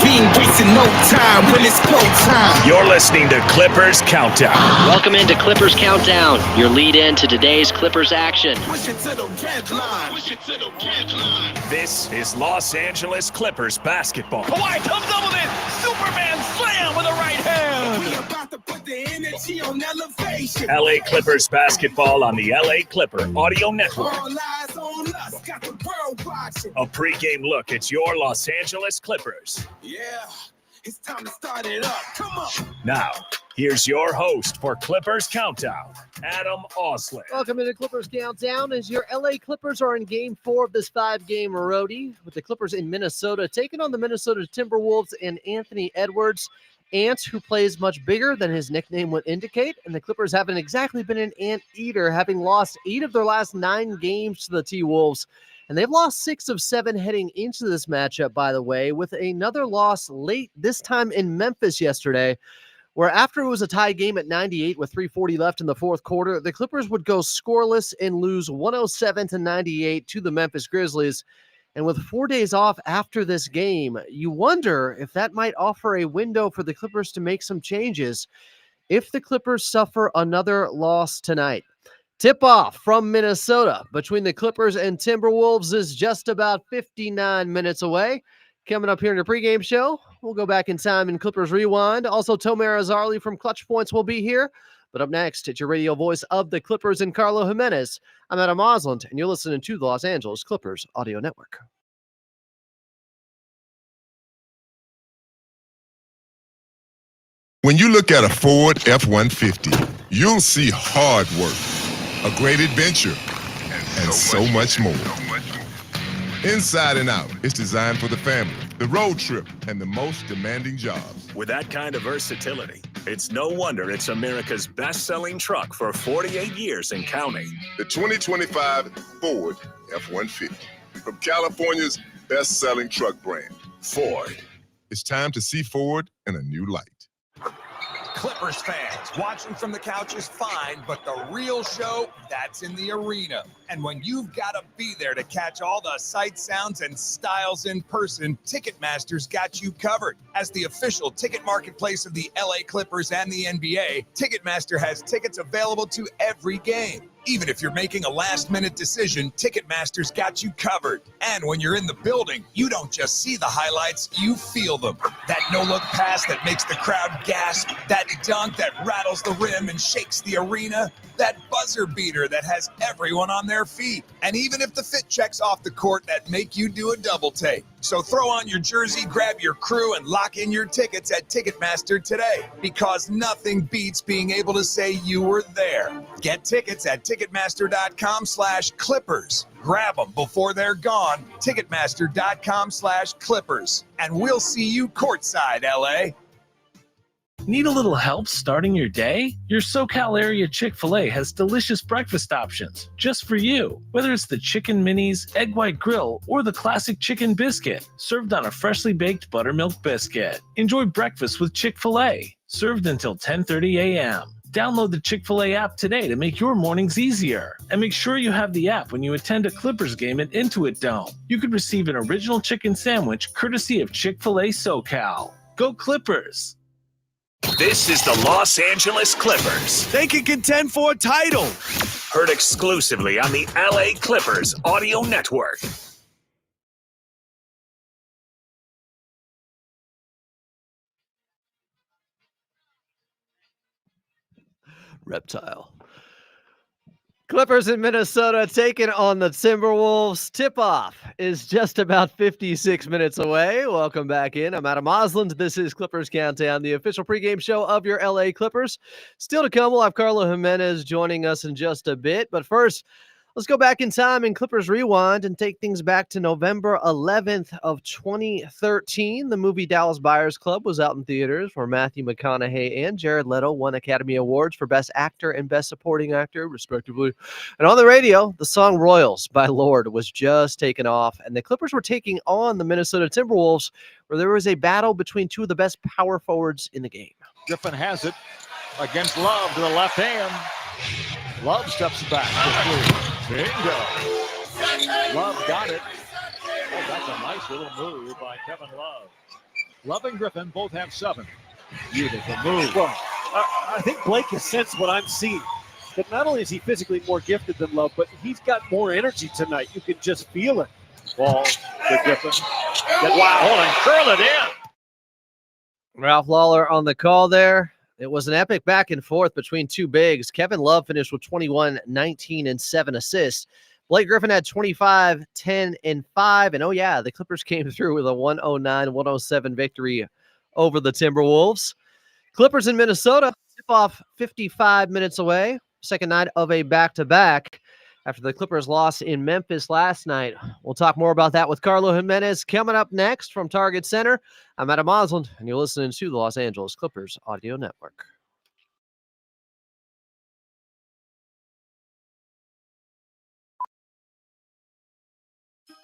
We ain't wasting no time when it's go time. You're listening to Clippers Countdown. Welcome into Clippers Countdown, your lead in to today's Clippers action. Push it to the red line. Push it to the red line. This is Los Angeles Clippers basketball. Kawhi comes up with it. Superman slam with a right hand. We about to put the energy on elevation. LA Clippers basketball on the LA Clipper Audio Network. All eyes on us, got the world watching. A pregame look at your Los Angeles Clippers. Yeah, it's time to start it up. Come on. Now, here's your host for Clippers Countdown, Adam Osler. Welcome into Clippers Countdown as your LA Clippers are in Game 4 of this 5-game roadie with the Clippers in Minnesota taking on the Minnesota Timberwolves and Anthony Edwards. Ant, who plays much bigger than his nickname would indicate, and the Clippers haven't exactly been an ant eater, having lost 8 of their last 9 games to the T-Wolves. And they've lost 6 of 7 heading into this matchup, by the way, with another loss late, this time in Memphis yesterday, where after it was a tie game at 98 with 3:40 left in the fourth quarter, the Clippers would go scoreless and lose 107-98 to the Memphis Grizzlies. And with 4 days off after this game, you wonder if that might offer a window for the Clippers to make some changes if the Clippers suffer another loss tonight. Tip-off from Minnesota between the Clippers and Timberwolves is just about 59 minutes away. Coming up here in the pregame show, we'll go back in time in Clippers Rewind. Also, Tomer Azarli from Clutch Points will be here. But up next, it's your radio voice of the Clippers and Carlo Jimenez. I'm Adam Osland, and you're listening to the Los Angeles Clippers Audio Network. When you look at a Ford F-150, you'll see hard work, a great adventure, and so much more. Inside and out, it's designed for the family, the road trip, and the most demanding jobs. With that kind of versatility, it's no wonder it's America's best-selling truck for 48 years and counting. The 2025 Ford F-150, from California's best-selling truck brand, Ford. It's time to see Ford in a new light. Clippers fans, watching from the couch is fine, but the real show, that's in the arena. And when you've got to be there to catch all the sights, sounds, and styles in person, Ticketmaster's got you covered. As the official ticket marketplace of the LA Clippers and the NBA, Ticketmaster has tickets available to every game. Even if you're making a last-minute decision, Ticketmaster's got you covered. And when you're in the building, you don't just see the highlights, you feel them. That no-look pass that makes the crowd gasp, that dunk that rattles the rim and shakes the arena, that buzzer beater that has everyone on their feet. And even if the fit checks off the court that make you do a double take. So throw on your jersey, grab your crew, and lock in your tickets at Ticketmaster today. Because nothing beats being able to say you were there. Get tickets at Ticketmaster.com/Clippers. Grab them before they're gone. Ticketmaster.com/Clippers. And we'll see you courtside, LA. Need a little help starting your day? Your SoCal area Chick-fil-A has delicious breakfast options just for you. Whether it's the chicken minis, egg white grill, or the classic chicken biscuit, served on a freshly baked buttermilk biscuit. Enjoy breakfast with Chick-fil-A, served until 10:30 a.m. Download the Chick-fil-A app today to make your mornings easier. And make sure you have the app when you attend a Clippers game at Intuit Dome. You could receive an original chicken sandwich courtesy of Chick-fil-A SoCal. Go Clippers! This is the Los Angeles Clippers. They can contend for a title. Heard exclusively on the LA Clippers Audio Network. Reptile. Clippers in Minnesota taking on the Timberwolves. Tip-off is just about 56 minutes away. Welcome back in. I'm Adam Osland. This is Clippers Countdown, the official pregame show of your LA Clippers. Still to come, we'll have Carlo Jimenez joining us in just a bit. But first, let's go back in time in Clippers Rewind and take things back to November 11th of 2013. The movie Dallas Buyers Club was out in theaters where Matthew McConaughey and Jared Leto won Academy Awards for Best Actor and Best Supporting Actor, respectively. And on the radio, the song Royals by Lorde was just taken off, and the Clippers were taking on the Minnesota Timberwolves, where there was a battle between two of the best power forwards in the game. Griffin has it against Love to the left hand. Love steps back. Bingo. Love got it. Oh, that's a nice little move by Kevin Love. Love and Griffin both have 7. Beautiful move. Well, I think Blake has sensed what I'm seeing. That not only is he physically more gifted than Love, but he's got more energy tonight. You can just feel it. Ball to Griffin. Wow, and curl it in. Ralph Lawler on the call there. It was an epic back and forth between two bigs. Kevin Love finished with 21, 19, and 7 assists. Blake Griffin had 25, 10, and 5. And oh, yeah, the Clippers came through with a 109-107 victory over the Timberwolves. Clippers in Minnesota tip off 55 minutes away. Second night of a back-to-back after the Clippers lost in Memphis last night. We'll talk more about that with Carlo Jimenez coming up next from Target Center. I'm Adam Osland, and you're listening to the Los Angeles Clippers Audio Network.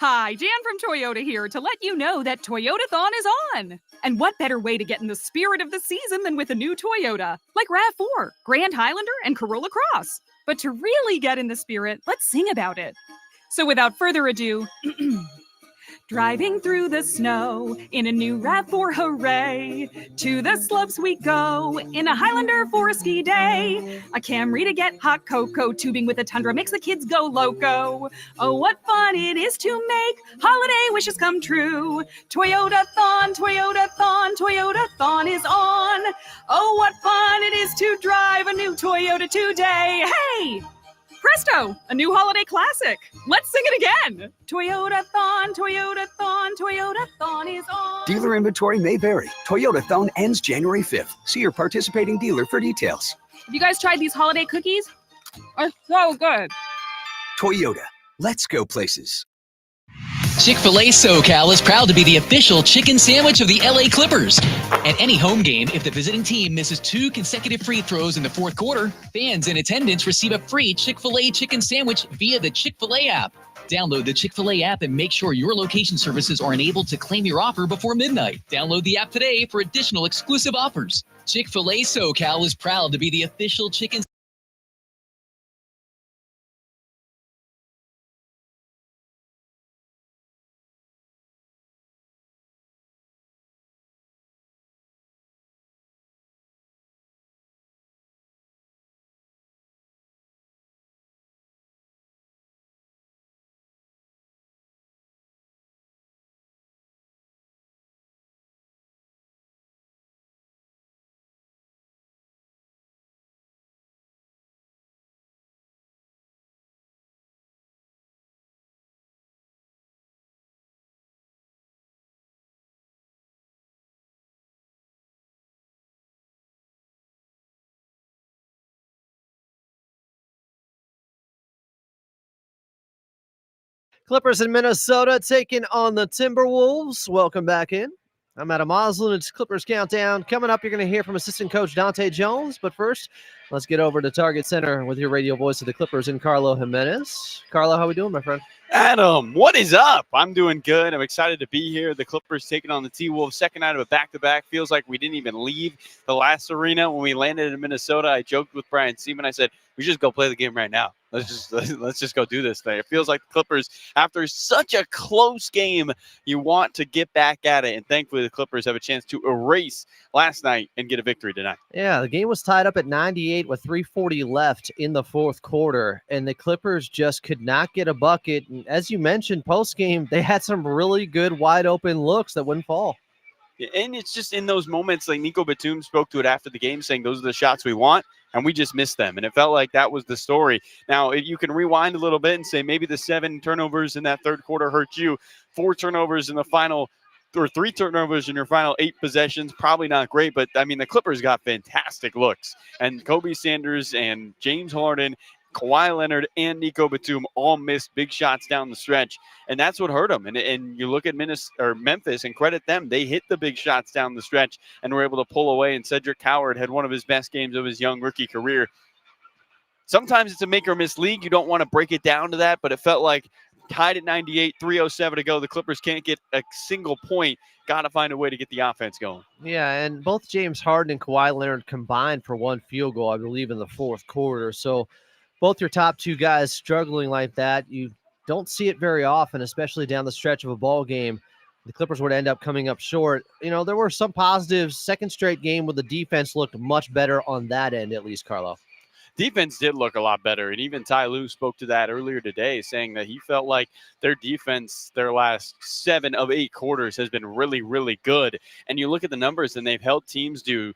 Hi, Jan from Toyota here to let you know that Toyotathon is on. And what better way to get in the spirit of the season than with a new Toyota, like RAV4, Grand Highlander, and Corolla Cross. But to really get in the spirit, let's sing about it. So without further ado, driving through the snow in a new RAV4, hooray! To the slopes we go in a Highlander for a ski day. A Camry to get hot cocoa, tubing with a Tundra makes the kids go loco. Oh, what fun it is to make holiday wishes come true. Toyotathon, Toyotathon, Toyotathon is on. Oh, what fun it is to drive a new Toyota today. Hey! Presto, a new holiday classic. Let's sing it again. Toyotathon, Toyotathon, Toyotathon is on. Dealer inventory may vary. Toyotathon ends January 5th. See your participating dealer for details. Have you guys tried these holiday cookies? They're so good. Toyota, let's go places. Chick-fil-A SoCal is proud to be the official chicken sandwich of the LA Clippers. At any home game, if the visiting team misses 2 consecutive free throws in the fourth quarter, fans in attendance receive a free Chick-fil-A chicken sandwich via the Chick-fil-A app. Download the Chick-fil-A app and make sure your location services are enabled to claim your offer before midnight. Download the app today for additional exclusive offers. Chick-fil-A SoCal is proud to be the official chicken Clippers in Minnesota taking on the Timberwolves. Welcome back in. I'm Adam Osland. It's Clippers Countdown. Coming up, you're going to hear from assistant coach Dante Jones. But first, let's get over to Target Center with your radio voice of the Clippers and Carlo Jimenez. Carlo, how we doing, my friend? Adam, what is up? I'm doing good. I'm excited to be here. The Clippers taking on the T-Wolves, second night of a back-to-back. Feels like we didn't even leave the last arena. When we landed in Minnesota, I joked with Brian Seaman. I said, we should just go play the game right now. Let's just go do this thing. It feels like the Clippers, after such a close game, you want to get back at it. And thankfully, the Clippers have a chance to erase last night and get a victory tonight. Yeah, the game was tied up at 98 with 3:40 left in the fourth quarter, and the Clippers just could not get a bucket. And as you mentioned, post-game, they had some really good wide-open looks that wouldn't fall. And it's just in those moments, like Nico Batum spoke to it after the game, saying those are the shots we want, and we just missed them. And it felt like that was the story. Now, if you can rewind a little bit and say maybe the 7 turnovers in that third quarter hurt you, 4 turnovers in the final, or 3 turnovers in your final 8 possessions, probably not great. But, I mean, the Clippers got fantastic looks. And Kobe Sanders and James Harden, Kawhi Leonard, and Nico Batum all missed big shots down the stretch, and that's what hurt them. And you look at Memphis and credit them; they hit the big shots down the stretch and were able to pull away. And Cedric Howard had one of his best games of his young rookie career. Sometimes it's a make or miss league. You don't want to break it down to that, but it felt like tied at 98, 3:07 to go. The Clippers can't get a single point. Got to find a way to get the offense going. Yeah, and both James Harden and Kawhi Leonard combined for 1 field goal, I believe, in the fourth quarter. So both your top 2 guys struggling like that, you don't see it very often, especially down the stretch of a ball game. the Clippers would end up coming up short. There were some positives. Second straight game where the defense looked much better on that end, at least, Carlo. Defense did look a lot better, and even Ty Lue spoke to that earlier today, saying that he felt like their defense, their last 7 of 8 quarters, has been really, really good. And you look at the numbers, and they've held teams to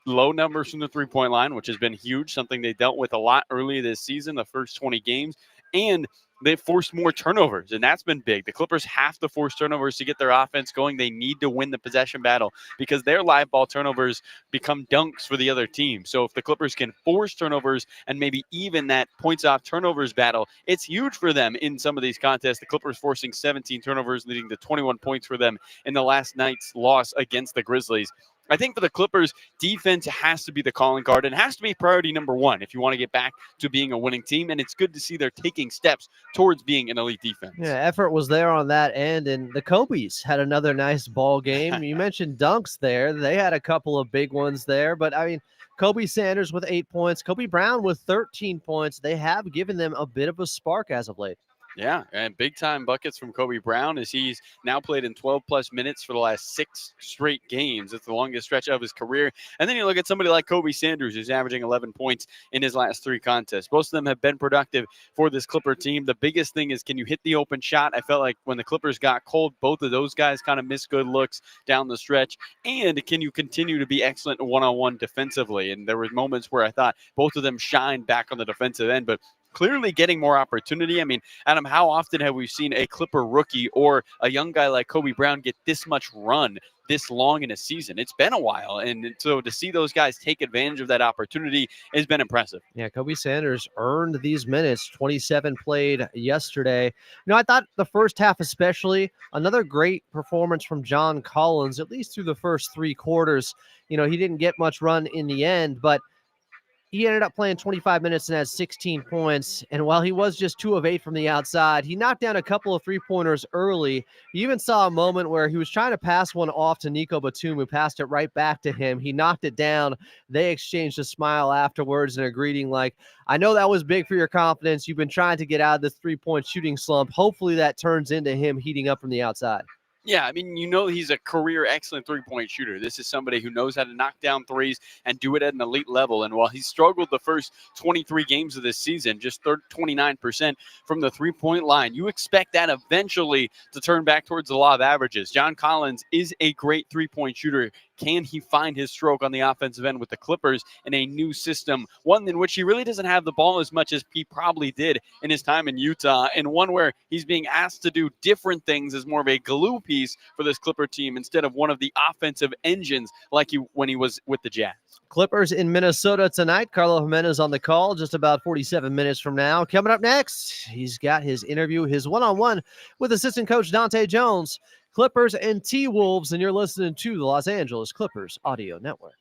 low numbers from the three-point line, which has been huge, something they dealt with a lot early this season, the first 20 games, and they've forced more turnovers, and that's been big. The Clippers have to force turnovers to get their offense going. They need to win the possession battle because their live ball turnovers become dunks for the other team. So if the Clippers can force turnovers and maybe even that points off turnovers battle, it's huge for them in some of these contests. The Clippers forcing 17 turnovers, leading to 21 points for them in the last night's loss against the Grizzlies. I think for the Clippers, defense has to be the calling card and has to be priority number one if you want to get back to being a winning team. And it's good to see they're taking steps towards being an elite defense. Yeah, effort was there on that end. And the Kobe's had another nice ball game. You mentioned dunks there. They had a couple of big ones there. But, Kobe Sanders with 8 points, Kobe Brown with 13 points. They have given them a bit of a spark as of late. Yeah, and big-time buckets from Kobe Brown as he's now played in 12-plus minutes for the last 6 straight games. It's the longest stretch of his career. And then you look at somebody like Kobe Sanders, who's averaging 11 points in his last 3 contests. Most of them have been productive for this Clipper team. The biggest thing is, can you hit the open shot? I felt like when the Clippers got cold, both of those guys kind of missed good looks down the stretch. And can you continue to be excellent one-on-one defensively? And there were moments where I thought both of them shined back on the defensive end, but clearly getting more opportunity. Adam, how often have we seen a Clipper rookie or a young guy like Kobe Brown get this much run this long in a season? It's been a while. And so to see those guys take advantage of that opportunity has been impressive. Yeah, Kobe Sanders earned these minutes, 27 played yesterday. I thought the first half especially, another great performance from John Collins, at least through the first 3 quarters. He didn't get much run in the end, but he ended up playing 25 minutes and had 16 points. And while he was just 2 of 8 from the outside, he knocked down a couple of 3-pointers early. You even saw a moment where he was trying to pass one off to Nico Batum, who passed it right back to him. He knocked it down. They exchanged a smile afterwards and a greeting like, I know that was big for your confidence. You've been trying to get out of this 3-point shooting slump. Hopefully that turns into him heating up from the outside. Yeah, he's a career excellent three-point shooter. This is somebody who knows how to knock down threes and do it at an elite level. And while he struggled the first 23 games of this season, just 29% from the three-point line, you expect that eventually to turn back towards the law of averages. John Collins is a great three-point shooter. Can he find his stroke on the offensive end with the Clippers in a new system, one in which he really doesn't have the ball as much as he probably did in his time in Utah, and one where he's being asked to do different things as more of a glue piece for this Clipper team instead of one of the offensive engines like when he was with the Jazz. Clippers in Minnesota tonight. Carlo Jimenez on the call just about 47 minutes from now. Coming up next, he's got his interview, his one-on-one with assistant coach Dante Jones. Clippers and T-Wolves, and you're listening to the Los Angeles Clippers Audio Network.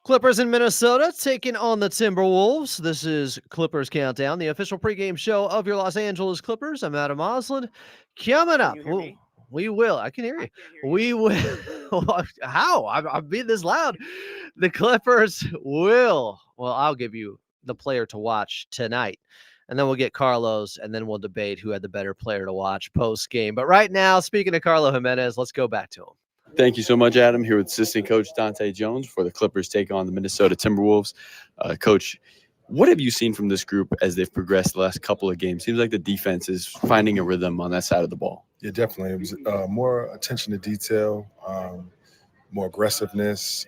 Clippers in Minnesota taking on the Timberwolves. This is Clippers Countdown, the official pregame show of your Los Angeles Clippers. I'm Adam Osland. Coming up, we will. I can hear you. We will. How? I'm being this loud. The Clippers will. Well, I'll give you the player to watch tonight. And then we'll get Carlos, and then we'll debate who had the better player to watch post-game. But right now, speaking of Carlo Jimenez, let's go back to him. Thank you so much, Adam. Here with assistant coach Dante Jones for the Clippers take on the Minnesota Timberwolves. Coach, what have you seen from this group as they've progressed the last couple of games? Seems like the defense is finding a rhythm on that side of the ball. Yeah, definitely. It was more attention to detail, more aggressiveness.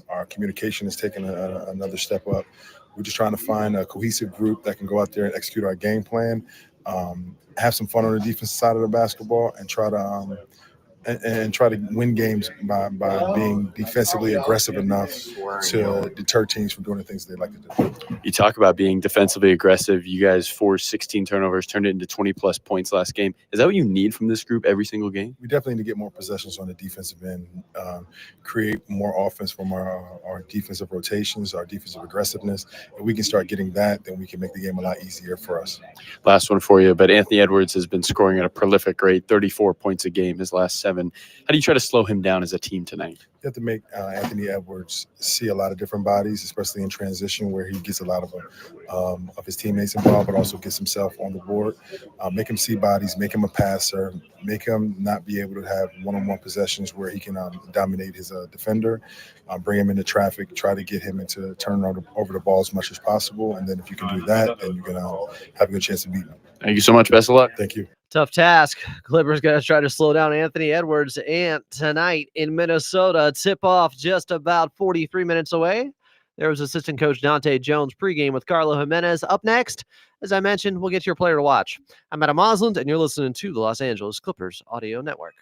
Our communication has taken another step up. We're just trying to find a cohesive group that can go out there and execute our game plan, have some fun on the defensive side of the basketball, and try to win games by being defensively aggressive enough to deter teams from doing the things they like to do. You talk about being defensively aggressive. You guys forced 16 turnovers, turned it into 20-plus points last game. Is that what you need from this group every single game? We definitely need to get more possessions on the defensive end, create more offense from our defensive rotations, our defensive aggressiveness. If we can start getting that, then we can make the game a lot easier for us. Last one for you, but Anthony Edwards has been scoring at a prolific rate, 34 points a game his last 7. How do you try to slow him down as a team tonight? You have to make Anthony Edwards see a lot of different bodies, especially in transition where he gets a lot of his teammates involved, but also gets himself on the board. Make him see bodies, make him a passer, make him not be able to have one-on-one possessions where he can dominate his defender, bring him into traffic, try to get him into turning over the ball as much as possible. And then if you can do that, then you're going to have a good chance of beating him. Thank you so much. Best of luck. Thank you. Tough task. Clippers got to try to slow down Anthony Edwards. And tonight in Minnesota, tip-off just about 43 minutes away. There was assistant coach Dante Jones pregame with Carlo Jimenez. Up next, as I mentioned, we'll get your player to watch. I'm Adam Osland, and you're listening to the Los Angeles Clippers Audio Network.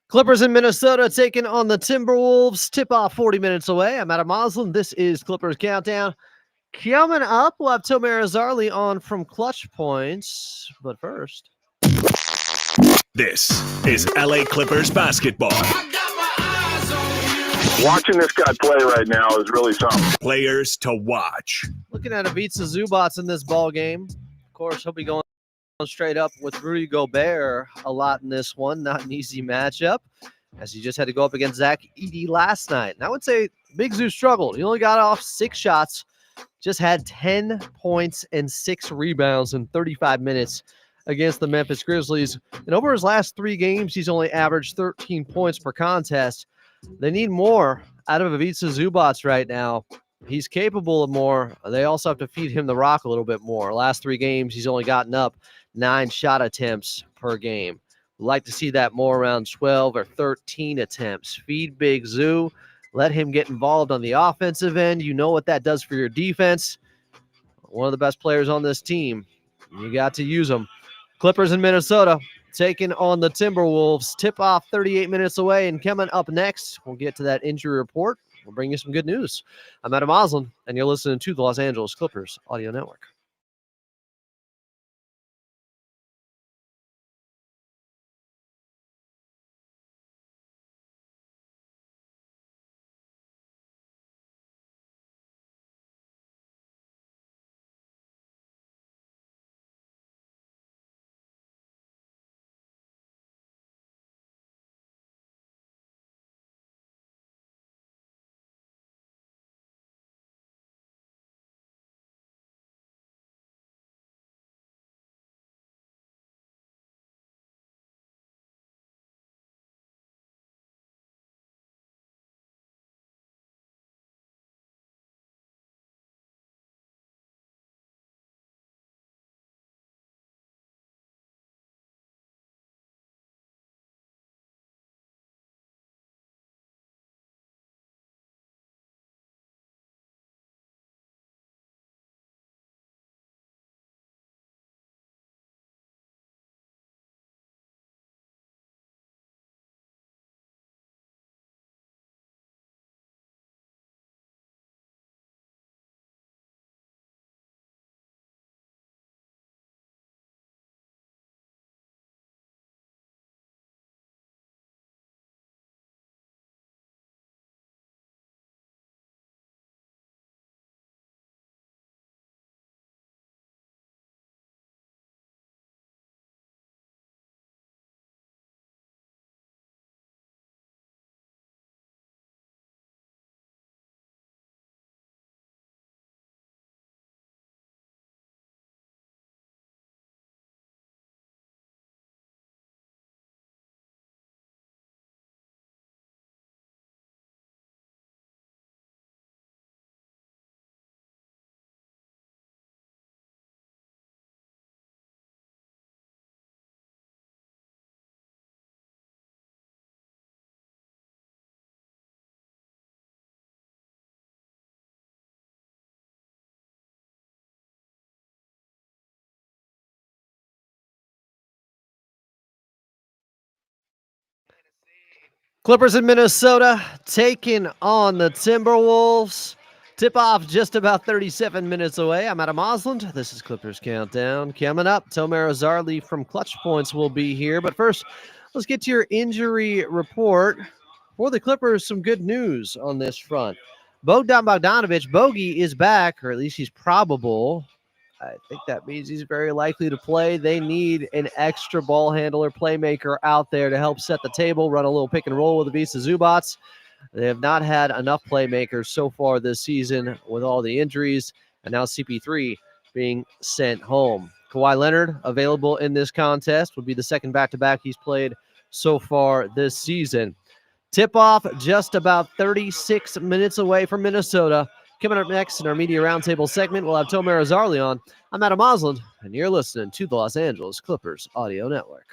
Clippers in Minnesota taking on the Timberwolves. Tip-off 40 minutes away. I'm Adam Osland. This is Clippers Countdown. Coming up, we'll have Tomer Azarli on from Clutch Points. But first, this is LA Clippers basketball. Watching this guy play right now is really something. Players to watch. Looking at Ivica Zubac in this ball game. Of course, he'll be going straight up with Rudy Gobert a lot in this one. Not an easy matchup, as he just had to go up against Zach Edey last night. And I would say Big Zoo struggled. He only got off 6 shots, just had 10 points and 6 rebounds in 35 minutes against the Memphis Grizzlies. And over his last 3 games, he's only averaged 13 points per contest. They need more out of Ivica Zubac right now. He's capable of more. They also have to feed him the rock a little bit more. Last 3 games, he's only gotten up 9 shot attempts per game. We'd like to see that more around 12 or 13 attempts. Feed Big Zoo. Let him get involved on the offensive end. You know what that does for your defense. One of the best players on this team. You got to use him. Clippers in Minnesota taking on the Timberwolves. Tip-off 38 minutes away, and coming up next, we'll get to that injury report. We'll bring you some good news. I'm Adam Oslin, and you're listening to the Los Angeles Clippers Audio Network. Clippers in Minnesota taking on the Timberwolves. Tip-off just about 37 minutes away. I'm Adam Osland. This is Clippers Countdown. Coming up, Tomer Azarli from Clutch Points will be here. But first, let's get to your injury report. For the Clippers, some good news on this front. Bogdan Bogdanovic, Bogey, is back, or at least he's probable. I think that means he's very likely to play. They need an extra ball handler, playmaker out there to help set the table, run a little pick and roll with Ivica Zubac. They have not had enough playmakers so far this season with all the injuries, and now CP3 being sent home. Kawhi Leonard, available in this contest, would be the second back-to-back he's played so far this season. Tip-off just about 36 minutes away from Minnesota. Coming up next in our Media Roundtable segment, we'll have Tomer Azarli on. I'm Adam Osland, and you're listening to the Los Angeles Clippers Audio Network.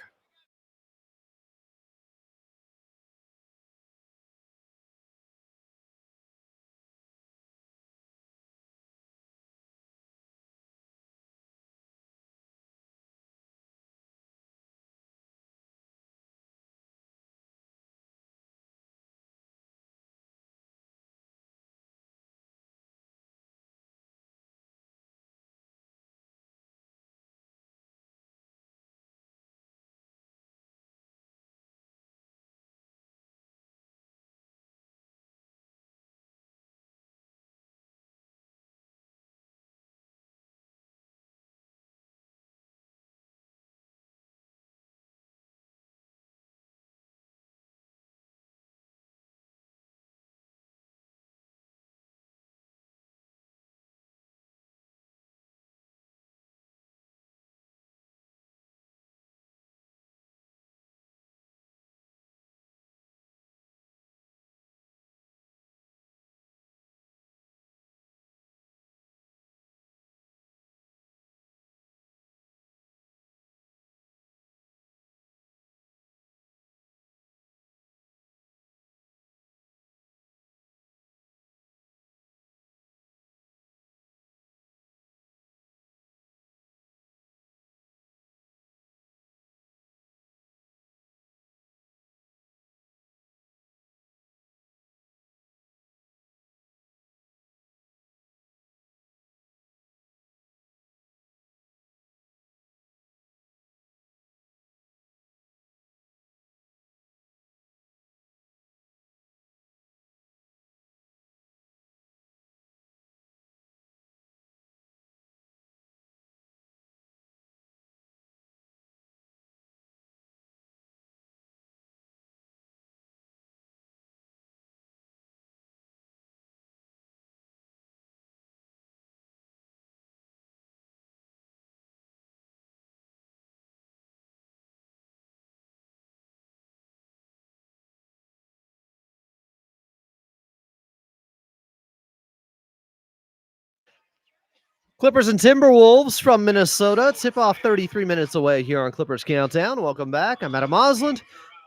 Clippers and Timberwolves from Minnesota. Tip-off 33 minutes away here on Clippers Countdown. Welcome back. I'm Adam Osland.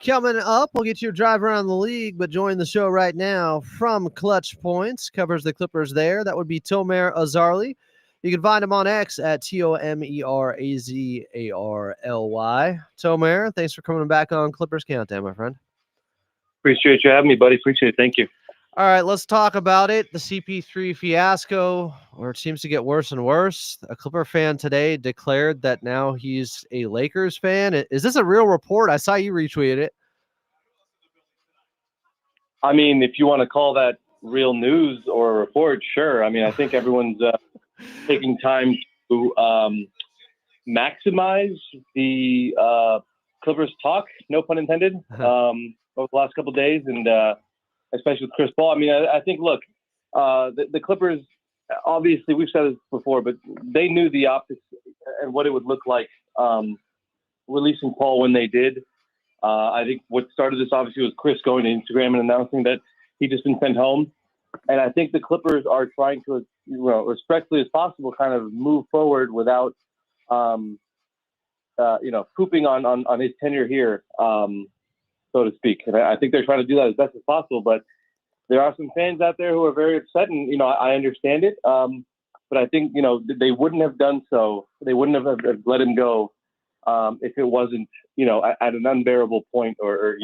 Coming up, we'll get your drive around the league, but join the show right now from Clutch Points. Covers the Clippers there. That would be Tomer Azarly. You can find him on X at TOMERAZARLY. Tomer, thanks for coming back on Clippers Countdown, my friend. Appreciate you having me, buddy. Appreciate it. Thank you. All right, let's talk about it. The CP3 fiasco, where it seems to get worse and worse. A Clipper fan today declared that now he's a Lakers fan. Is this a real report? I saw you retweeted it. I mean, if you want to call that real news or a report, sure. I mean, I think everyone's taking time to maximize the Clippers talk, no pun intended, over the last couple of days, and especially with Chris Paul. I mean, I think, look, the Clippers, obviously, we've said this before, but they knew the optics and what it would look like releasing Paul when they did. I think what started this, obviously, was Chris going to Instagram and announcing that he'd just been sent home. And I think the Clippers are trying to, respectfully as possible, kind of move forward without, pooping on his tenure here. So to speak. And I think they're trying to do that as best as possible, but there are some fans out there who are very upset, and, I understand it. But I think, they wouldn't have done so. They wouldn't have let him go if it wasn't, at an unbearable point or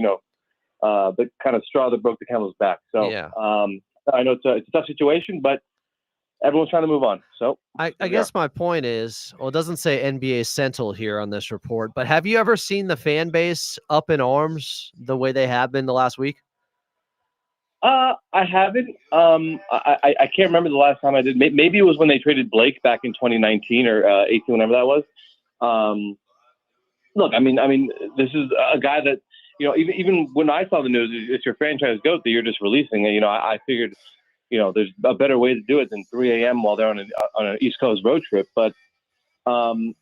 the kind of straw that broke the camel's back. So yeah. I know it's a tough situation, but everyone's trying to move on. So I guess my point is, well, it doesn't say NBA Central here on this report, but have you ever seen the fan base up in arms the way they have been the last week? I haven't. I can't remember the last time I did. Maybe it was when they traded Blake back in 2019 or 18, whenever that was. Look, I mean, this is a guy that, even when I saw the news, it's your franchise GOAT that you're just releasing. I figured, there's a better way to do it than 3 a.m. while they're on an East Coast road trip. But, I mean,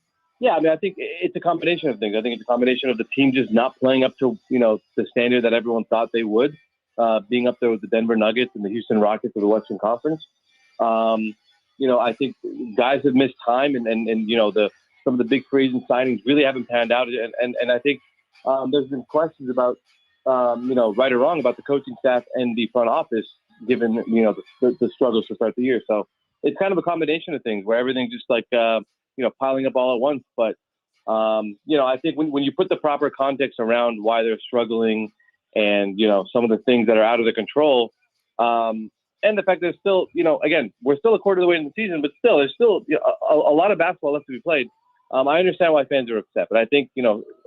I think it's a combination of things. I think it's a combination of the team just not playing up to, the standard that everyone thought they would, being up there with the Denver Nuggets and the Houston Rockets of the Western Conference. I think guys have missed time and some of the big free agent signings really haven't panned out. And I think there's been questions about, right or wrong, about the coaching staff and the front office, given, the struggles to start the year. So it's kind of a combination of things where everything's just like, piling up all at once. But, I think when you put the proper context around why they're struggling and, some of the things that are out of their control, and the fact that there's still, again, we're still a quarter of the way in the season, but still, there's still a lot of basketball left to be played. I understand why fans are upset, but I think,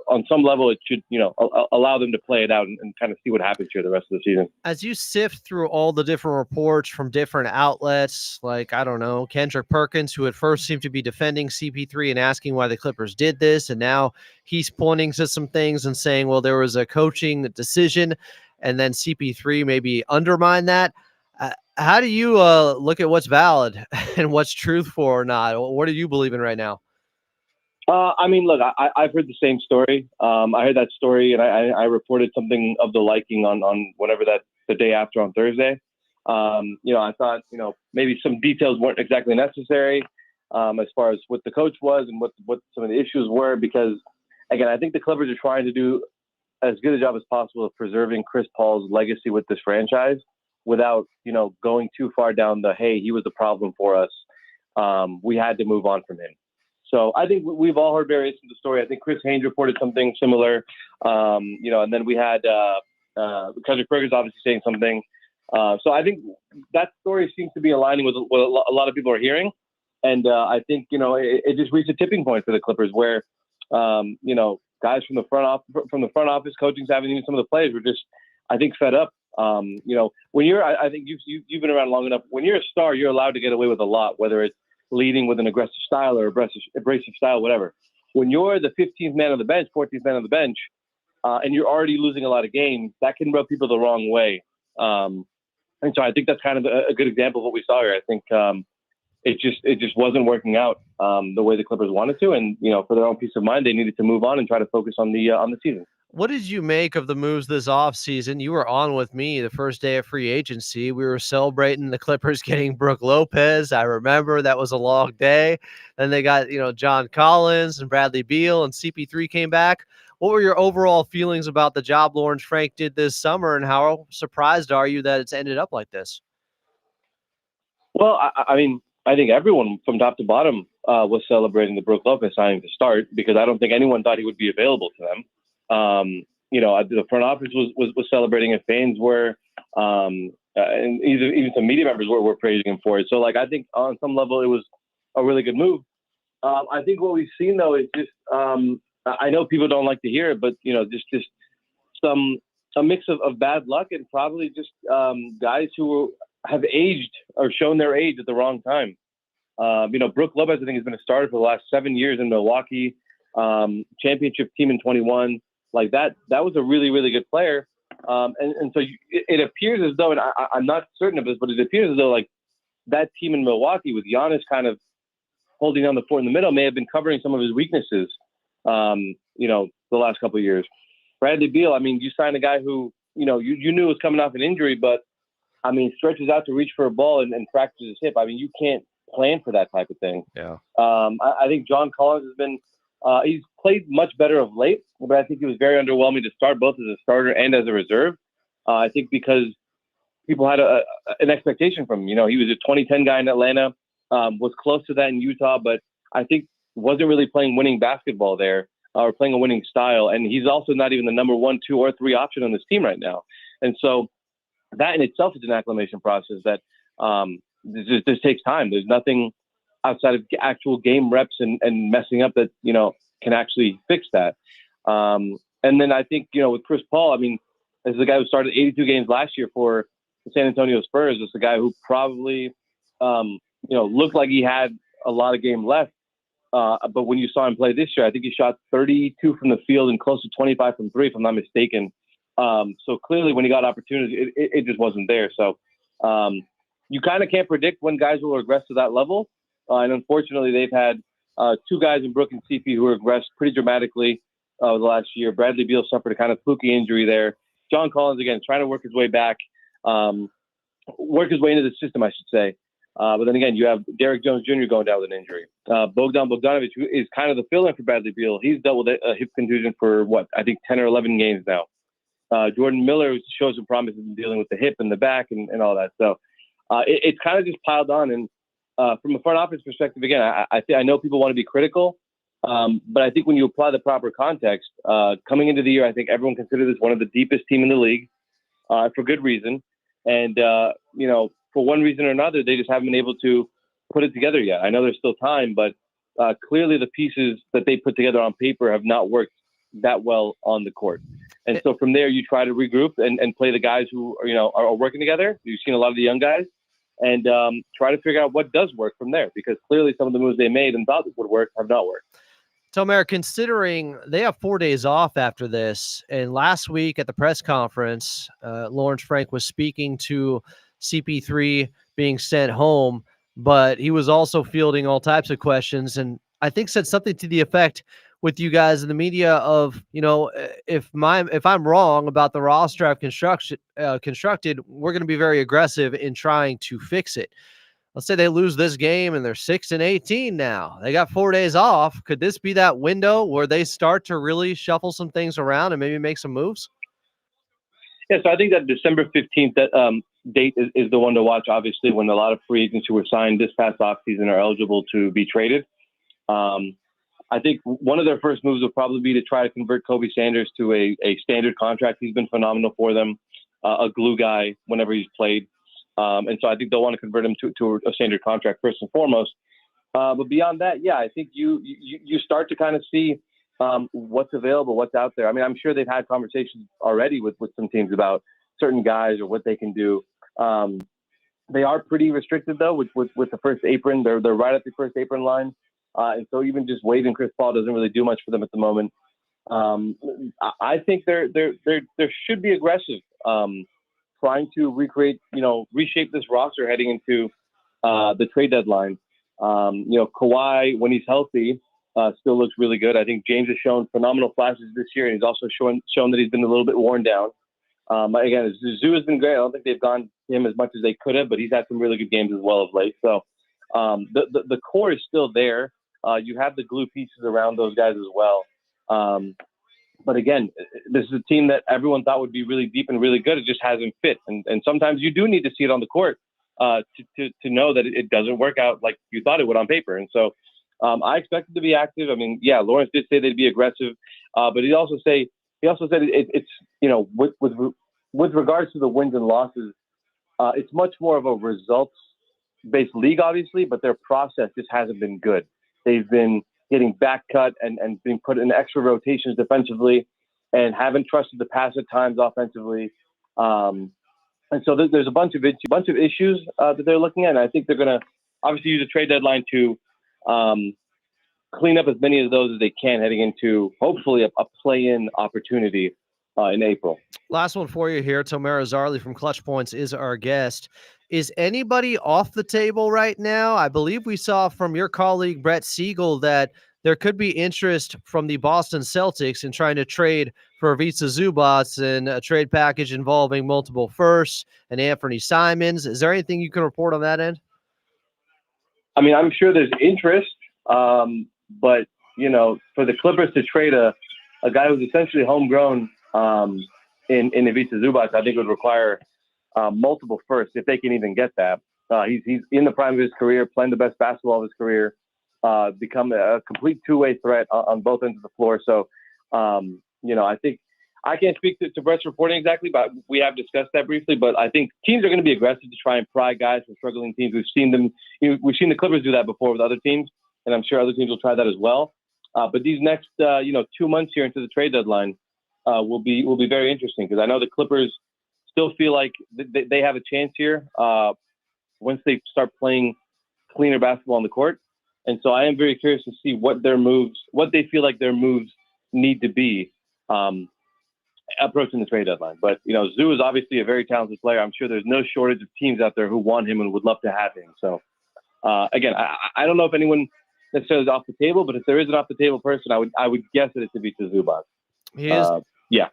on some level it should, allow them to play it out and kind of see what happens here the rest of the season. As you sift through all the different reports from different outlets, like, I don't know, Kendrick Perkins, who at first seemed to be defending CP3 and asking why the Clippers did this, and now he's pointing to some things and saying, well, there was a coaching decision, and then CP3 maybe undermine that. How do you look at what's valid and what's truthful or not? What do you believe in right now? I mean, look, I've heard the same story. I heard that story, and I reported something of the liking on whatever the day after on Thursday. I thought, maybe some details weren't exactly necessary as far as what the coach was and what some of the issues were, because, again, I think the Clippers are trying to do as good a job as possible of preserving Chris Paul's legacy with this franchise without, going too far down hey, he was the problem for us. We had to move on from him. So I think we've all heard variations of the story. I think Chris Haynes reported something similar, and then we had Kendrick Perkins obviously saying something. So I think that story seems to be aligning with what a lot of people are hearing. And I think, it just reached a tipping point for the Clippers where, guys from the front office, coaching staff, and even some of the players were just, I think, fed up. When you're, I think you've been around long enough. When you're a star, you're allowed to get away with a lot, whether it's leading with an aggressive style or abrasive style, whatever. When you're the 15th man on the bench, 14th man on the bench, and you're already losing a lot of games, that can rub people the wrong way. And so I think that's kind of a good example of what we saw here. I think it just wasn't working out the way the Clippers wanted to, and for their own peace of mind, they needed to move on and try to focus on the season. What did you make of the moves this offseason? You were on with me the first day of free agency. We were celebrating the Clippers getting Brooke Lopez. I remember that was a long day. Then they got, John Collins and Bradley Beal, and CP3 came back. What were your overall feelings about the job Lawrence Frank did this summer, and how surprised are you that it's ended up like this? Well, I mean, I think everyone from top to bottom was celebrating the Brooke Lopez signing to start, because I don't think anyone thought he would be available to them. The front office was celebrating it. Fans were, and even some media members were praising him for it. So, I think on some level it was a really good move. I think what we've seen though is just, I know people don't like to hear it, but just a mix of bad luck and probably just guys who have aged or shown their age at the wrong time. Brooke Lopez, I think, has been a starter for the last 7 years in Milwaukee. Championship team in 21. That was a really, really good player. And so it appears as though, and I'm not certain of this, but it appears as though that team in Milwaukee with Giannis kind of holding down the fort in the middle may have been covering some of his weaknesses, the last couple of years. Bradley Beal, I mean, you signed a guy who, you knew was coming off an injury, but I mean, stretches out to reach for a ball and fractures his hip. I mean, you can't plan for that type of thing. Yeah. I think John Collins has been, he's played much better of late, but I think he was very underwhelming to start, both as a starter and as a reserve. I think because people had an expectation from him. He was a 2010 guy in Atlanta, was close to that in Utah, but I think wasn't really playing winning basketball there or playing a winning style. And he's also not even the number 1, 2, or 3 option on this team right now. And so that in itself is an acclimation process that this takes time. There's nothing outside of actual game reps and messing up that, can actually fix that. And then I think, with Chris Paul, I mean, this is a guy who started 82 games last year for the San Antonio Spurs. It's a guy who probably, looked like he had a lot of game left. But when you saw him play this year, I think he shot 32 from the field and close to 25 from 3, if I'm not mistaken. So clearly when he got opportunity, it just wasn't there. So you kind of can't predict when guys will regress to that level. And unfortunately, they've had 2 guys in Brooke and CP who regressed pretty dramatically the last year. Bradley Beal suffered a kind of fluky injury there. John Collins, again, trying to work his way back, work his way into the system, I should say. But then again, you have Derek Jones Jr. going down with an injury. Bogdan Bogdanovic, who is kind of the fill-in for Bradley Beal, he's dealt with a hip contusion for, 10 or 11 games now. Jordan Miller shows some promise in dealing with the hip and the back and all that. So it's kind of just piled on. And from a front office perspective, again, I know people want to be critical, but I think when you apply the proper context, coming into the year, I think everyone considers this one of the deepest team in the league for good reason. And, for one reason or another, they just haven't been able to put it together yet. I know there's still time, but clearly the pieces that they put together on paper have not worked that well on the court. And so from there, you try to regroup and play the guys who are working together. You've seen a lot of the young guys, and try to figure out what does work from there, because clearly some of the moves they made and thought would work have not worked. Tomer, considering they have 4 days off after this, and last week at the press conference, Lawrence Frank was speaking to CP3 being sent home, but he was also fielding all types of questions, and I think said something to the effect with you guys in the media of, if I'm wrong about the roster I've constructed, we're going to be very aggressive in trying to fix it. Let's say they lose this game and they're 6-18 now. They got 4 days off. Could this be that window where they start to really shuffle some things around and maybe make some moves? Yeah, so I think that December 15th date is the one to watch, obviously, when a lot of free agents who were signed this past offseason are eligible to be traded. I think one of their first moves will probably be to try to convert Kobe Sanders to a standard contract. He's been phenomenal for them, a glue guy whenever he's played. And so I think they'll want to convert him to a standard contract first and foremost. But beyond that, yeah, I think you start to kind of see what's available, what's out there. I mean, I'm sure they've had conversations already with some teams about certain guys or what they can do. They are pretty restricted, though, with the first apron. They're right at the first apron line. And so even just waiving Chris Paul doesn't really do much for them at the moment. I think there should be aggressive, trying to reshape this roster heading into the trade deadline. Kawhi, when he's healthy, still looks really good. I think James has shown phenomenal flashes this year, and he's also shown that he's been a little bit worn down. Again, Zoo has been great. I don't think they've gone to him as much as they could have, but he's had some really good games as well of late. So the core is still there. You have the glue pieces around those guys as well. But again, this is a team that everyone thought would be really deep and really good. It just hasn't fit. And sometimes you do need to see it on the court to know that it doesn't work out like you thought it would on paper. And so I expected to be active. I mean, yeah, Lawrence did say they'd be aggressive, but he also said it's with regards to the wins and losses, it's much more of a results-based league, obviously, but their process just hasn't been good. They've been getting back cut and being put in extra rotations defensively and haven't trusted the pass at times offensively. And so there's a bunch of issues that they're looking at. And I think they're going to obviously use a trade deadline to clean up as many of those as they can heading into hopefully a play-in opportunity in April. Last one for you here. Tomera Zarley from Clutch Points is our guest. Is anybody off the table right now? I believe we saw from your colleague Brett Siegel that there could be interest from the Boston Celtics in trying to trade for Ivica Zubac in a trade package involving multiple firsts and Anthony Simons. Is there anything you can report on that end? I mean, I'm sure there's interest, but for the Clippers to trade a guy who's essentially homegrown in Ivica Zubac, I think would require multiple firsts if they can even get that. He's in the prime of his career, playing the best basketball of his career, become a complete two-way threat on both ends of the floor. So, I think I can't speak to Brett's reporting exactly, but we have discussed that briefly. But I think teams are going to be aggressive to try and pry guys from struggling teams. We've seen them. We've seen the Clippers do that before with other teams, and I'm sure other teams will try that as well. But these next 2 months here into the trade deadline will be very interesting because I know the Clippers still feel like they have a chance here once they start playing cleaner basketball on the court. And so I am very curious to see what they feel like their moves need to be approaching the trade deadline. But, Zoo is obviously a very talented player. I'm sure there's no shortage of teams out there who want him and would love to have him. So, again, I don't know if anyone necessarily is off the table, but if there is an off-the-table person, I would guess that it's Ivica Zubac. He is. Yeah.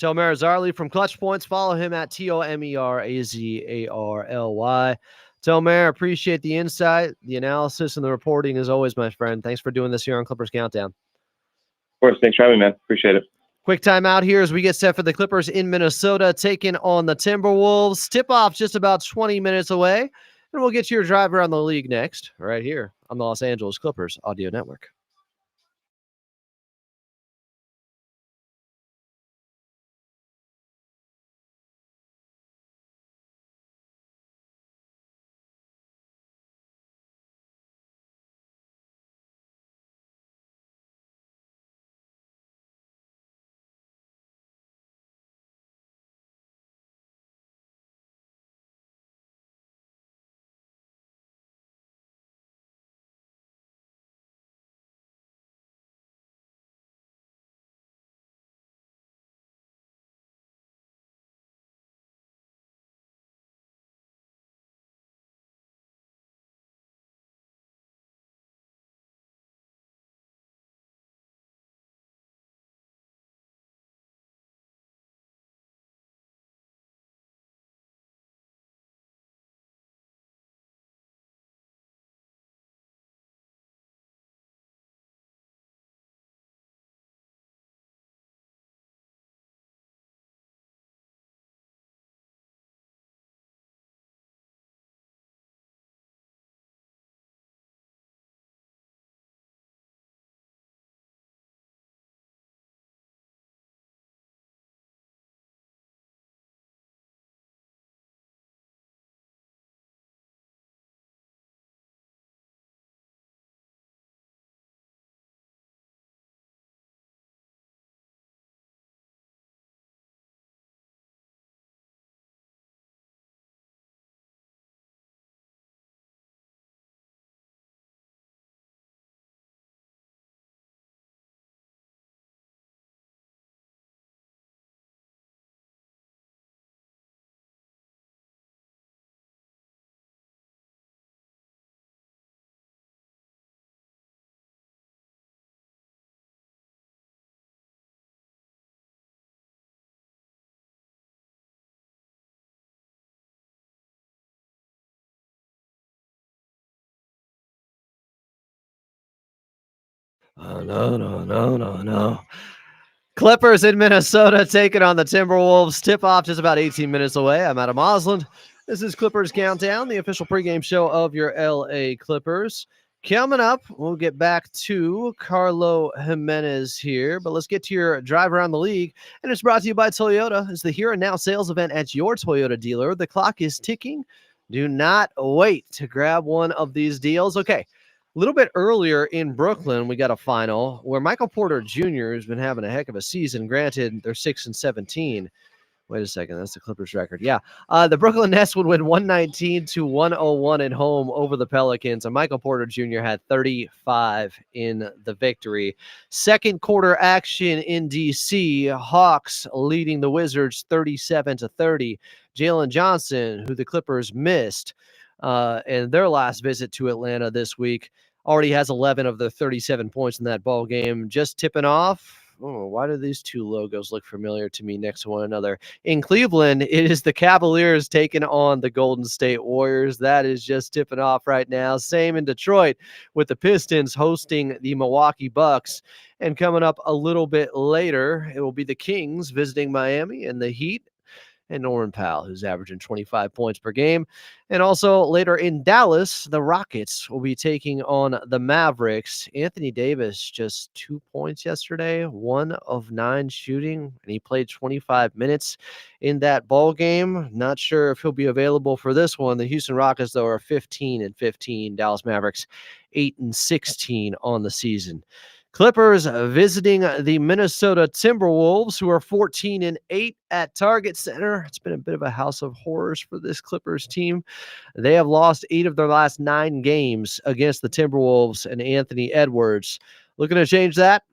Tomera Zarley from Clutch Points. Follow him at TOMERAZARLY. Tomera, appreciate the insight, the analysis, and the reporting as always, my friend. Thanks for doing this here on Clippers Countdown. Of course. Thanks for having me, man. Appreciate it. Quick time out here as we get set for the Clippers in Minnesota, taking on the Timberwolves. Tip-off just about 20 minutes away, and we'll get your drive around the league next, right here on the Los Angeles Clippers Audio Network. Oh, no. Clippers in Minnesota taking on the Timberwolves. Tip-off just about 18 minutes away. I'm Adam Osland. This is Clippers Countdown, the official pregame show of your LA Clippers. Coming up, we'll get back to Carlo Jimenez here, but let's get to your drive around the league. And it's brought to you by Toyota. It's the Here and Now sales event at your Toyota dealer. The clock is ticking. Do not wait to grab one of these deals. Okay, a little bit earlier in Brooklyn, we got a final where Michael Porter Jr. has been having a heck of a season. Granted, they're 6-17. Wait a second, that's the Clippers record. Yeah, the Brooklyn Nets would win 119-101 at home over the Pelicans, and Michael Porter Jr. had 35 in the victory. Second quarter action in D.C., Hawks leading the Wizards 37-30. Jalen Johnson, who the Clippers missed in their last visit to Atlanta this week, already has 11 of the 37 points in that ball game. Just tipping off. Oh, why do these two logos look familiar to me next to one another? In Cleveland, it is the Cavaliers taking on the Golden State Warriors. That is just tipping off right now. Same in Detroit with the Pistons hosting the Milwaukee Bucks. And coming up a little bit later, it will be the Kings visiting Miami and the Heat and Norman Powell, who's averaging 25 points per game. And also later in Dallas, the Rockets will be taking on the Mavericks. Anthony Davis, just 2 points yesterday, 1 of 9 shooting, and he played 25 minutes in that ball game. Not sure if he'll be available for this one. The Houston Rockets, though, are 15-15. Dallas Mavericks, 8-16 on the season. Clippers visiting the Minnesota Timberwolves, who are 14-8 at Target Center. It's been a bit of a house of horrors for this Clippers team. They have lost 8 of their last 9 games against the Timberwolves and Anthony Edwards. Looking to change that?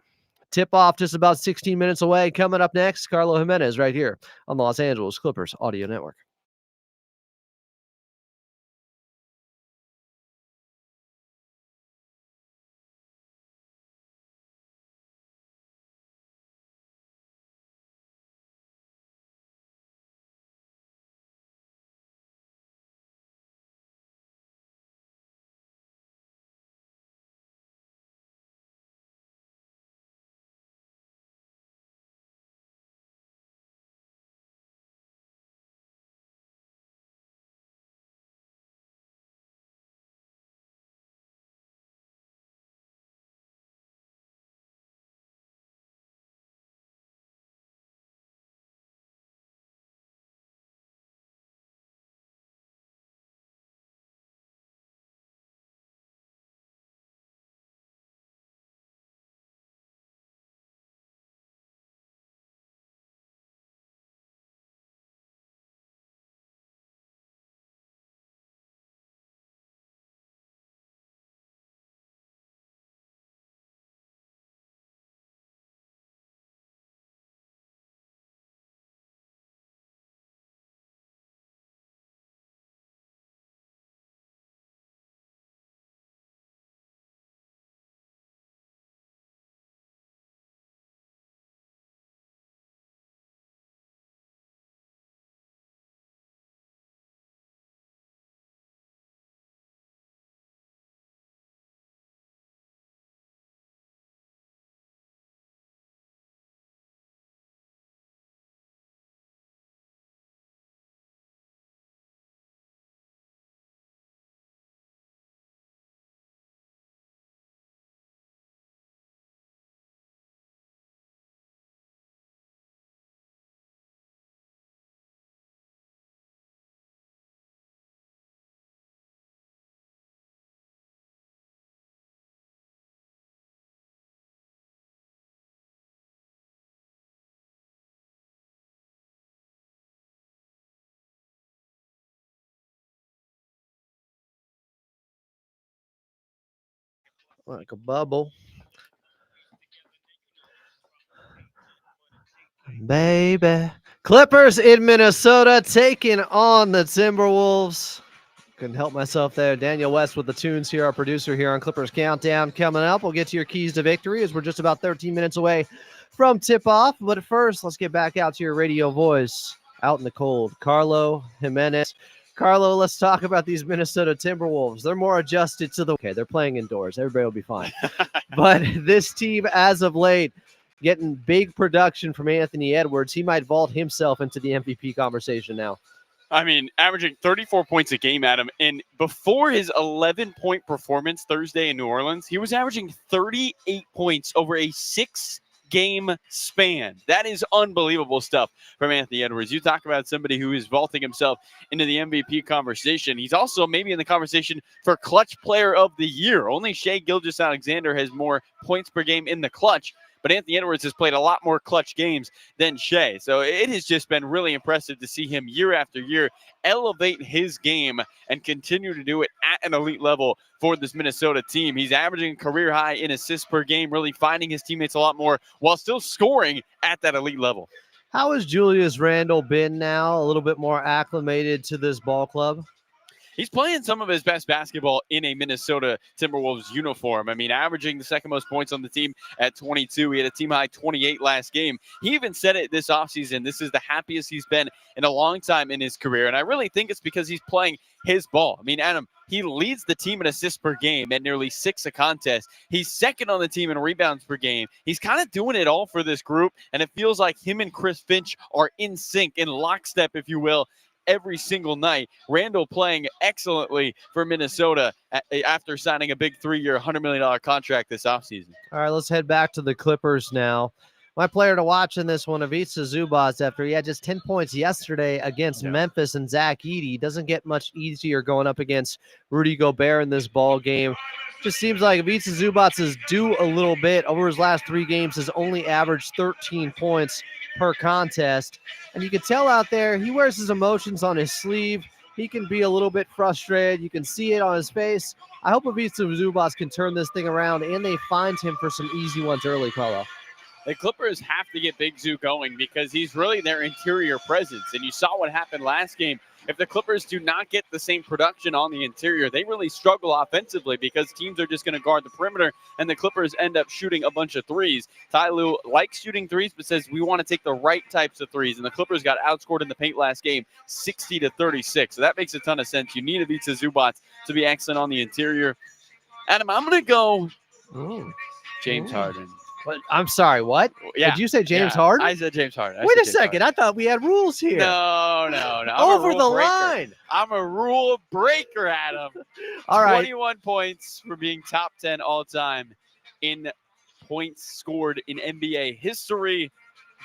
Tip-off just about 16 minutes away. Coming up next, Carlo Jimenez right here on the Los Angeles Clippers Audio Network. Like a bubble. Baby. Clippers in Minnesota taking on the Timberwolves. Couldn't help myself there. Daniel West with the tunes here, our producer here on Clippers Countdown. Coming up, we'll get to your keys to victory as we're just about 13 minutes away from tip-off. But first, let's get back out to your radio voice out in the cold. Carlo Jimenez, Carlo, let's talk about these Minnesota Timberwolves. They're more adjusted to the... Okay, they're playing indoors. Everybody will be fine. But this team, as of late, getting big production from Anthony Edwards. He might vault himself into the MVP conversation now. I mean, averaging 34 points a game, Adam. And before his 11-point performance Thursday in New Orleans, he was averaging 38 points over a 6-game span. That is unbelievable stuff from Anthony Edwards. You talk about somebody who is vaulting himself into the MVP conversation. He's also maybe in the conversation for clutch player of the year. Only Shai Gilgeous-Alexander has more points per game in the clutch, but Anthony Edwards has played a lot more clutch games than Shai. So it has just been really impressive to see him year after year elevate his game and continue to do it at an elite level for this Minnesota team. He's averaging a career high in assists per game, really finding his teammates a lot more while still scoring at that elite level. How has Julius Randle been now, a little bit more acclimated to this ball club? He's playing some of his best basketball in a Minnesota Timberwolves uniform. I mean, averaging the second most points on the team at 22. He had a team-high 28 last game. He even said it this offseason. This is the happiest he's been in a long time in his career, and I really think it's because he's playing his ball. I mean, Adam, he leads the team in assists per game at nearly 6 a contest. He's second on the team in rebounds per game. He's kind of doing it all for this group, and it feels like him and Chris Finch are in sync, in lockstep, if you will, every single night. Randle playing excellently for Minnesota after signing a big 3-year, $100 million contract this offseason. All right, let's head back to the Clippers now. My player to watch in this one, Ivica Zubac, after he had just 10 points yesterday against Memphis and Zach Edey. Doesn't get much easier going up against Rudy Gobert in this ball game. Just seems like Ivica Zubac is due a little bit. Over his last 3 games, has only averaged 13 points per contest. And you can tell out there, he wears his emotions on his sleeve. He can be a little bit frustrated. You can see it on his face. I hope Ivica Zubac can turn this thing around and they find him for some easy ones early, Carlo. The Clippers have to get Big Zoo going because he's really their interior presence. And you saw what happened last game. If the Clippers do not get the same production on the interior, they really struggle offensively because teams are just going to guard the perimeter, and the Clippers end up shooting a bunch of threes. Ty Lue likes shooting threes, but says we want to take the right types of threes, and the Clippers got outscored in the paint last game 60-36. So that makes a ton of sense. You need Ivica Zubac to be excellent on the interior. Adam, I'm going to go James Harden. What? I'm sorry, what? Yeah. Did you say James Harden? I said James Harden. Wait a second. I thought we had rules here. No. Over the line. I'm a rule breaker, Adam. All right. 21 points for being top 10 all-time in points scored in NBA history.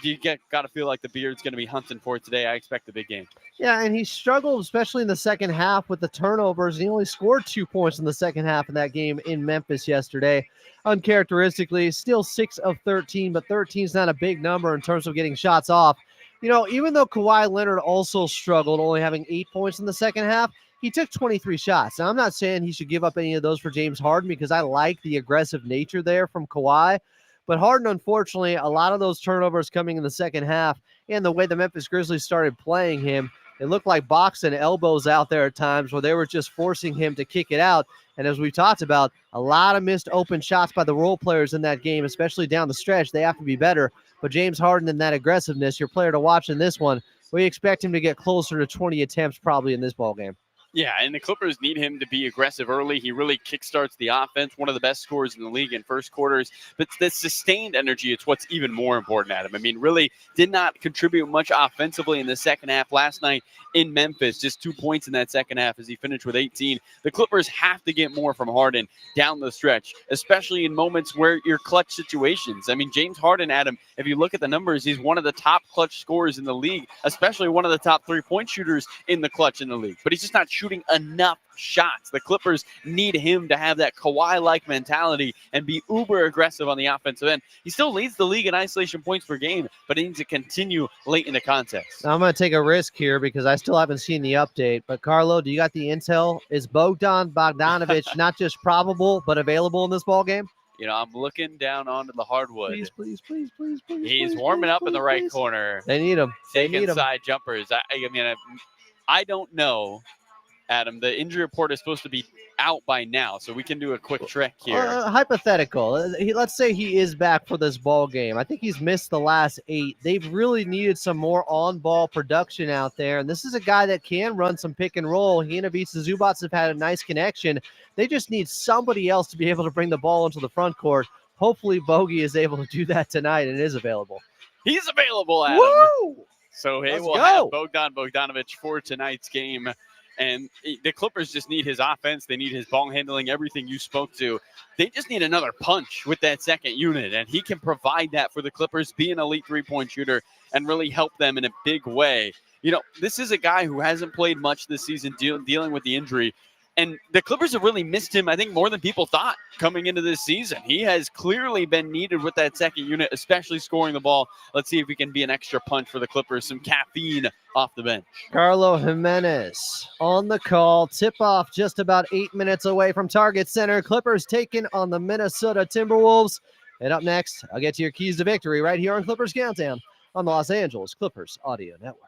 You got to feel like the Beard's going to be hunting for it today. I expect a big game. Yeah, and he struggled, especially in the second half with the turnovers. He only scored 2 points in the second half of that game in Memphis yesterday. Uncharacteristically, still 6 of 13, but 13 is not a big number in terms of getting shots off. You know, even though Kawhi Leonard also struggled, only having 8 points in the second half, he took 23 shots. Now, I'm not saying he should give up any of those for James Harden because I like the aggressive nature there from Kawhi. But Harden, unfortunately, a lot of those turnovers coming in the second half and the way the Memphis Grizzlies started playing him, it looked like boxing elbows out there at times where they were just forcing him to kick it out. And as we talked about, a lot of missed open shots by the role players in that game, especially down the stretch. They have to be better. But James Harden and that aggressiveness, your player to watch in this one, we expect him to get closer to 20 attempts probably in this ball game. Yeah, and the Clippers need him to be aggressive early. He really kickstarts the offense, one of the best scorers in the league in first quarters. But the sustained energy, it's what's even more important, Adam. I mean, really did not contribute much offensively in the second half last night in Memphis. Just 2 points in that second half as he finished with 18. The Clippers have to get more from Harden down the stretch, especially in moments where you're clutch situations. I mean, James Harden, Adam, if you look at the numbers, he's one of the top clutch scorers in the league, especially one of the top 3-point shooters in the clutch in the league. But he's just not shooting enough shots. The Clippers need him to have that Kawhi-like mentality and be uber aggressive on the offensive end. He still leads the league in isolation points per game, but he needs to continue late in the contest. Now, I'm going to take a risk here because I still haven't seen the update. But, Carlo, do you got the intel? Is Bogdan Bogdanović not just probable but available in this ball game? You know, I'm looking down onto the hardwood. Please. He's warming up in the right corner. They need him. Taking side jumpers. I mean, I don't know. Adam. The injury report is supposed to be out by now, so we can do a quick trick here. Hypothetical. Let's say he is back for this ball game. I think he's missed the last 8. They've really needed some more on-ball production out there, and this is a guy that can run some pick and roll. He and Ivica Zubats have had a nice connection. They just need somebody else to be able to bring the ball into the front court. Hopefully, Bogey is able to do that tonight and is available. He's available, Adam. Woo! So Let's we'll go. have Bogdan Bogdanovic for tonight's game. And the Clippers just need his offense. They need his ball handling, everything you spoke to. They just need another punch with that second unit, and he can provide that for the Clippers, be an elite three-point shooter, and really help them in a big way. You know, this is a guy who hasn't played much this season dealing with the injury. And the Clippers have really missed him, I think, more than people thought coming into this season. He has clearly been needed with that second unit, especially scoring the ball. Let's see if he can be an extra punch for the Clippers, some caffeine off the bench. Carlo Jimenez on the call. Tip-off just about 8 minutes away from Target Center. Clippers taking on the Minnesota Timberwolves. And up next, I'll get to your keys to victory right here on Clippers Countdown on the Los Angeles Clippers Audio Network.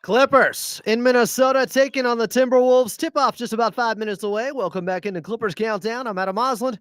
Clippers in Minnesota taking on the Timberwolves. Tip-off just about 5 minutes away. Welcome back into Clippers Countdown. I'm Adam Osland.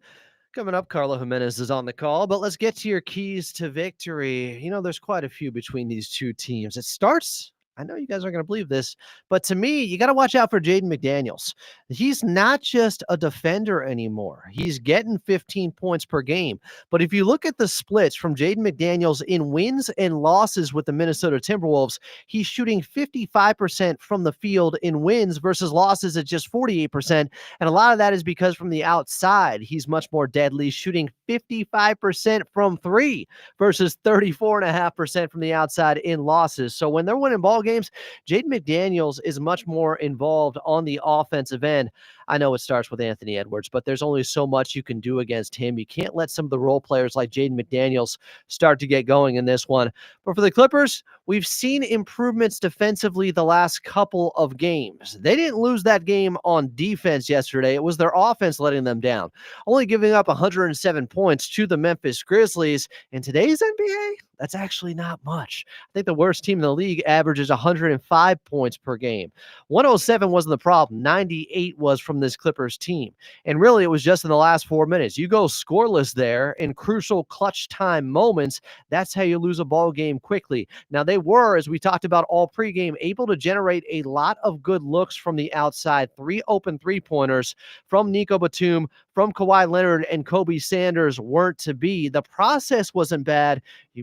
Coming up, Carlo Jimenez is on the call, but let's get to your keys to victory. You know, there's quite a few between these two teams. It starts, I know you guys aren't going to believe this, but to me, you got to watch out for Jaden McDaniels. He's not just a defender anymore. He's getting 15 points per game. But if you look at the splits from Jaden McDaniels in wins and losses with the Minnesota Timberwolves, he's shooting 55% from the field in wins versus losses at just 48%. And a lot of that is because from the outside, he's much more deadly, shooting 55% from three versus 34.5% from the outside in losses. So when they're winning ball games, Jaden McDaniels is much more involved on the offensive end. I know it starts with Anthony Edwards, but there's only so much you can do against him. You can't let some of the role players like Jaden McDaniels start to get going in this one. But for the Clippers, we've seen improvements defensively the last couple of games. They didn't lose that game on defense yesterday. It was their offense letting them down, only giving up 107 points to the Memphis Grizzlies. In today's NBA, that's actually not much. I think the worst team in the league averages 105 points per game. 107 wasn't the problem. 98 was from this Clippers team. And really, it was just in the last 4 minutes. You go scoreless there in crucial clutch time moments. That's how you lose a ball game quickly. Now, they were, as we talked about all pregame, able to generate a lot of good looks from the outside. 3 open three-pointers from Nico Batum, from Kawhi Leonard, and Kobe Sanders weren't to be. The process wasn't bad,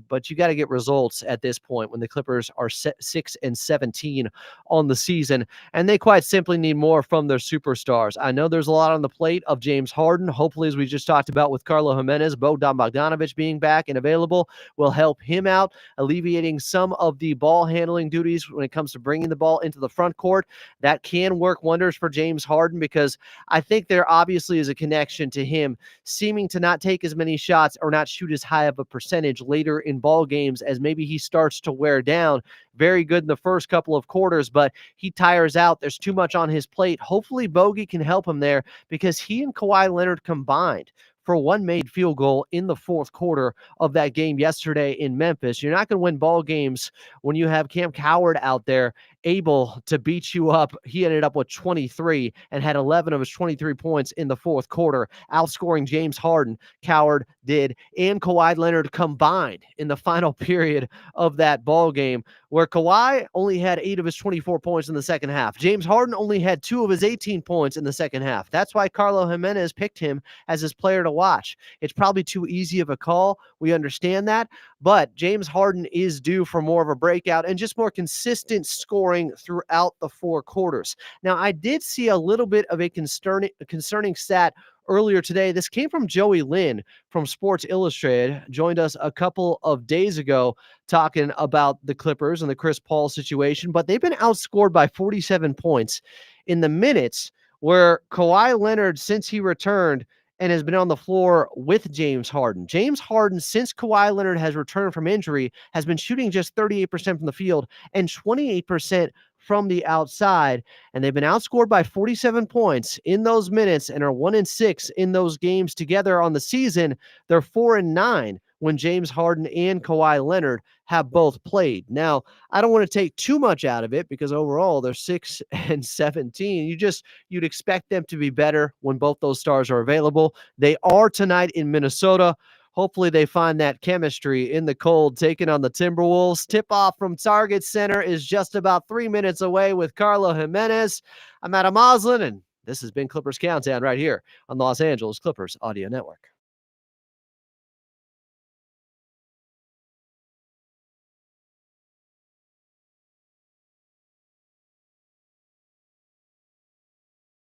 but you got to get results at this point when the Clippers are 6-17 on the season, and they quite simply need more from their superstars. I know there's a lot on the plate of James Harden. Hopefully, as we just talked about with Carlo Jimenez, Bogdan Bogdanović being back and available will help him out, alleviating some of the ball handling duties when it comes to bringing the ball into the front court. That can work wonders for James Harden, because I think there obviously is a connection to him seeming to not take as many shots or not shoot as high of a percentage later in ball games as maybe he starts to wear down. Very good in the first couple of quarters, but he tires out. There's too much on his plate. Hopefully Bogey can help him there, because he and Kawhi Leonard combined for one made field goal in the fourth quarter of that game yesterday in Memphis. You're not going to win ball games when you have Cam Coward out there able to beat you up. He ended up with 23 and had 11 of his 23 points in the fourth quarter, outscoring James Harden, Coward did, and Kawhi Leonard combined in the final period of that ball game, where Kawhi only had 8 of his 24 points in the second half. James Harden only had 2 of his 18 points in the second half. That's why Carlo Jimenez picked him as his player to watch. It's probably too easy of a call. We understand that, but James Harden is due for more of a breakout and just more consistent scoring throughout the 4 quarters. Now, I did see a little bit of a concerning stat earlier today. This came from Joey Lynn from Sports Illustrated, joined us a couple of days ago talking about the Clippers and the Chris Paul situation, but they've been outscored by 47 points in the minutes where Kawhi Leonard, since he returned and has been on the floor with James Harden. James Harden, since Kawhi Leonard has returned from injury, has been shooting just 38% from the field and 28% from the outside, and they've been outscored by 47 points in those minutes and are 1-6 in those games together on the season. They're 4-9 when James Harden and Kawhi Leonard have both played. Now, I don't want to take too much out of it, because overall they're 6-17. You'd expect them to be better when both those stars are available. They are tonight in Minnesota. Hopefully they find that chemistry in the cold, taking on the Timberwolves. Tip-off from Target Center is just about 3 minutes away with Carlo Jimenez. I'm Adam Oslin, and this has been Clippers Countdown right here on the Los Angeles Clippers Audio Network.